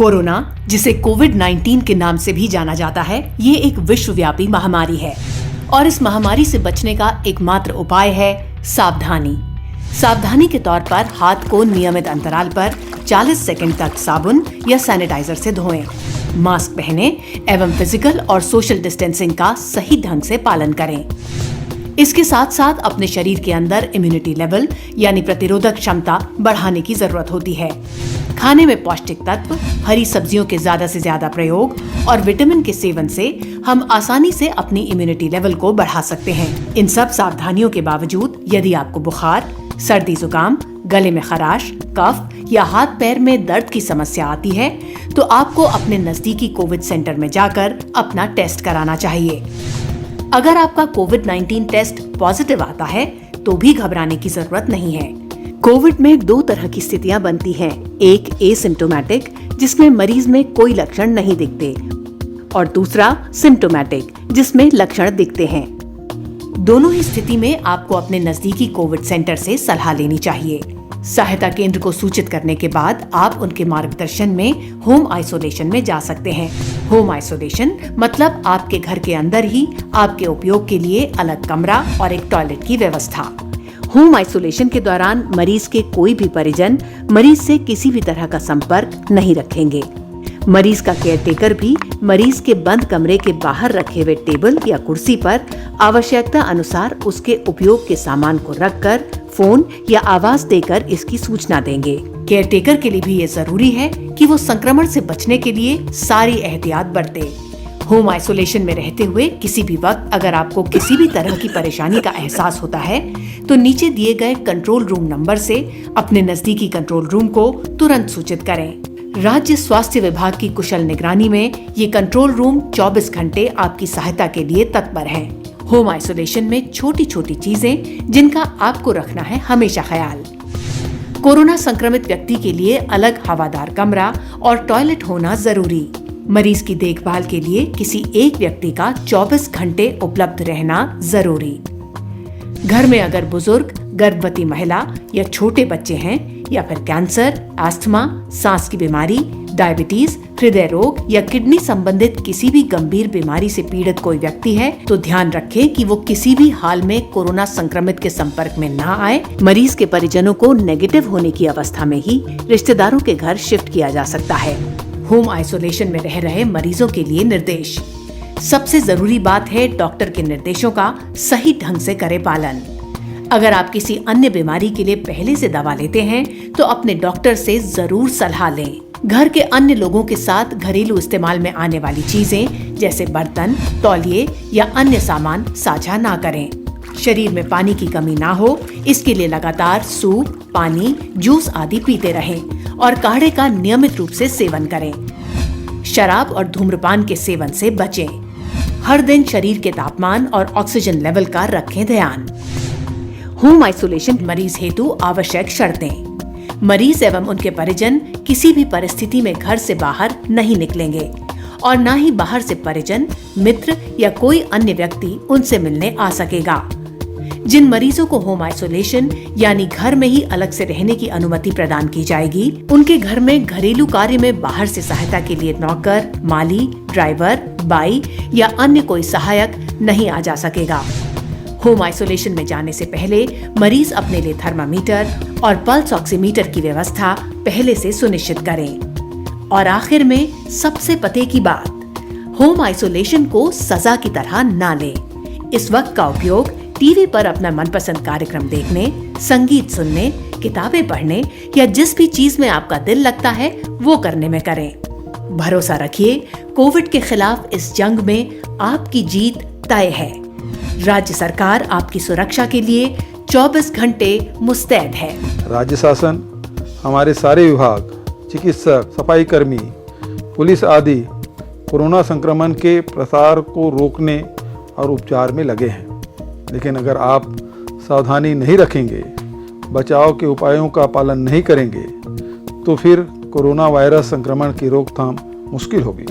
Corona, जिसे कोविड-19 के नाम से भी जाना जाता है, ये एक विश्वव्यापी महामारी है और इस महामारी से बचने का एकमात्र उपाय है सावधानी। सावधानी के तौर पर हाथ को नियमित अंतराल पर 40 सेकंड तक साबुन या सैनिटाइजर से धोएं, मास्क पहनें एवं फिजिकल और सोशल डिस्टेंसिंग का सही ढंग से पालन करें। इसके साथ साथ अपने शरीर के अंदर इम्यूनिटी लेवल यानी प्रतिरोधक क्षमता बढ़ाने की जरूरत होती है। खाने में पौष्टिक तत्व, हरी सब्जियों के ज्यादा से ज्यादा प्रयोग और विटामिन के सेवन से हम आसानी से अपनी इम्यूनिटी लेवल को बढ़ा सकते हैं। इन सब सावधानियों के बावजूद यदि आपको बुखार, सर्दी जुकाम, गले में खराश, कफ या हाथ पैर में दर्द की समस्या आती है तो आपको अपने नजदीकी कोविड सेंटर में जाकर अपना टेस्ट कराना चाहिए। अगर आपका कोविड-19 टेस्ट पॉजिटिव आता है तो भी घबराने की जरूरत नहीं है। कोविड में 2 तरह की स्थितियां बनती हैं, एक एसिम्प्टोमेटिक जिसमें मरीज में कोई लक्षण नहीं दिखते और दूसरा सिम्प्टोमेटिक जिसमें लक्षण दिखते हैं। दोनों ही स्थिति में आपको अपने नजदीकी कोविड सेंटर से सलाह लेनी चाहिए। सहायता केंद्र को सूचित करने के बाद आप उनके मार्गदर्शन में होम आइसोलेशन में जा सकते हैं। होम आइसोलेशन मतलब आपके घर के अंदर ही आपके उपयोग के लिए अलग कमरा और एक टॉयलेट की व्यवस्था। होम आइसोलेशन के दौरान मरीज के कोई भी परिजन मरीज से किसी भी तरह का संपर्क नहीं रखेंगे। मरीज का केयरटेकर भी मरीज के बंद कमरे के बाहर रखे हुए टेबल या कुर्सी पर आवश्यकता अनुसार उसके उपयोग के सामान को रखकर फोन या आवाज देकर इसकी सूचना देंगे। केयरटेकर के लिए भी ये जरूरी है कि वो संक्रमण से बचने के लिए सारी एहतियात बरते। होम आइसोलेशन में रहते हुए किसी भी वक्त अगर आपको किसी भी तरह की परेशानी का एहसास होता है तो नीचे दिए गए कंट्रोल रूम नंबर से अपने नजदीकी कंट्रोल रूम को तुरंत सूचित करें। राज्य स्वास्थ्य विभाग की कुशल निगरानी में ये कंट्रोल रूम 24 घंटे आपकी सहायता के लिए तत्पर है। होम आइसोलेशन में छोटी छोटी चीजें जिनका आपको रखना है हमेशा ख्याल। कोरोना संक्रमित व्यक्ति के लिए अलग हवादार कमरा और टॉयलेट होना जरूरी। मरीज की देखभाल के लिए किसी एक व्यक्ति का 24 घंटे उपलब्ध रहना जरूरी। घर में अगर बुजुर्ग, गर्भवती महिला या छोटे बच्चे हैं या फिर कैंसर, अस्थमा, सांस की बीमारी, डायबिटीज, हृदय रोग या किडनी संबंधित किसी भी गंभीर बीमारी से पीड़ित कोई व्यक्ति है तो ध्यान रखें कि वो किसी भी हाल में कोरोना संक्रमित के संपर्क में ना आए। मरीज के परिजनों को नेगेटिव होने की अवस्था में ही रिश्तेदारों के घर शिफ्ट किया जा सकता है। होम आइसोलेशन में रह रहे मरीजों के लिए निर्देश। सबसे जरूरी बात है डॉक्टर के निर्देशों का सही ढंग से करें पालन। अगर आप किसी अन्य बीमारी के लिए पहले से दवा लेते हैं तो अपने डॉक्टर से जरूर सलाह लें। घर के अन्य लोगों के साथ घरेलू इस्तेमाल में आने वाली चीजें जैसे बर्तन, तौलिए या अन्य सामान साझा ना करें। शरीर में पानी की कमी ना हो इसके लिए लगातार सूप, पानी, जूस आदि पीते रहें और काढ़े का नियमित रूप से सेवन करें। शराब और धूम्रपान के सेवन से बचें। हर दिन शरीर के तापमान और ऑक्सीजन लेवल का रखें ध्यान। होम आइसोलेशन मरीज हेतु आवश्यक शर्तें। मरीज एवं उनके परिजन किसी भी परिस्थिति में घर से बाहर नहीं निकलेंगे और न ही बाहर से परिजन, मित्र या कोई अन्य व्यक्ति उनसे मिलने आ सकेगा। जिन मरीजों को होम आइसोलेशन यानी घर में ही अलग से रहने की अनुमति प्रदान की जाएगी, उनके घर में घरेलू कार्य में बाहर से सहायता के लिए नौकर, माली, ड्राइवर, बाई या अन्य कोई सहायक नहीं आ जा सकेगा। होम आइसोलेशन में जाने से पहले मरीज अपने लिए थर्मामीटर और पल्स ऑक्सीमीटर की व्यवस्था पहले से सुनिश्चित करें। और आखिर में सबसे पते की बात, होम आइसोलेशन को सजा की तरह ना लें। इस वक्त का उपयोग टीवी पर अपना मनपसंद कार्यक्रम देखने, संगीत सुनने, किताबें पढ़ने या जिस भी चीज में आपका दिल लगता है वो करने में करें। भरोसा रखिए, कोविड के खिलाफ इस जंग में आपकी जीत तय है। राज्य सरकार आपकी सुरक्षा के लिए 24 घंटे मुस्तैद है। राज्य शासन, हमारे सारे विभाग, चिकित्सक, सफाई कर्मी, पुलिस आदि कोरोना संक्रमण के प्रसार को रोकने और उपचार में लगे हैं। लेकिन अगर आप सावधानी नहीं रखेंगे, बचाव के उपायों का पालन नहीं करेंगे तो फिर कोरोना वायरस संक्रमण की रोकथाम मुश्किल होगी।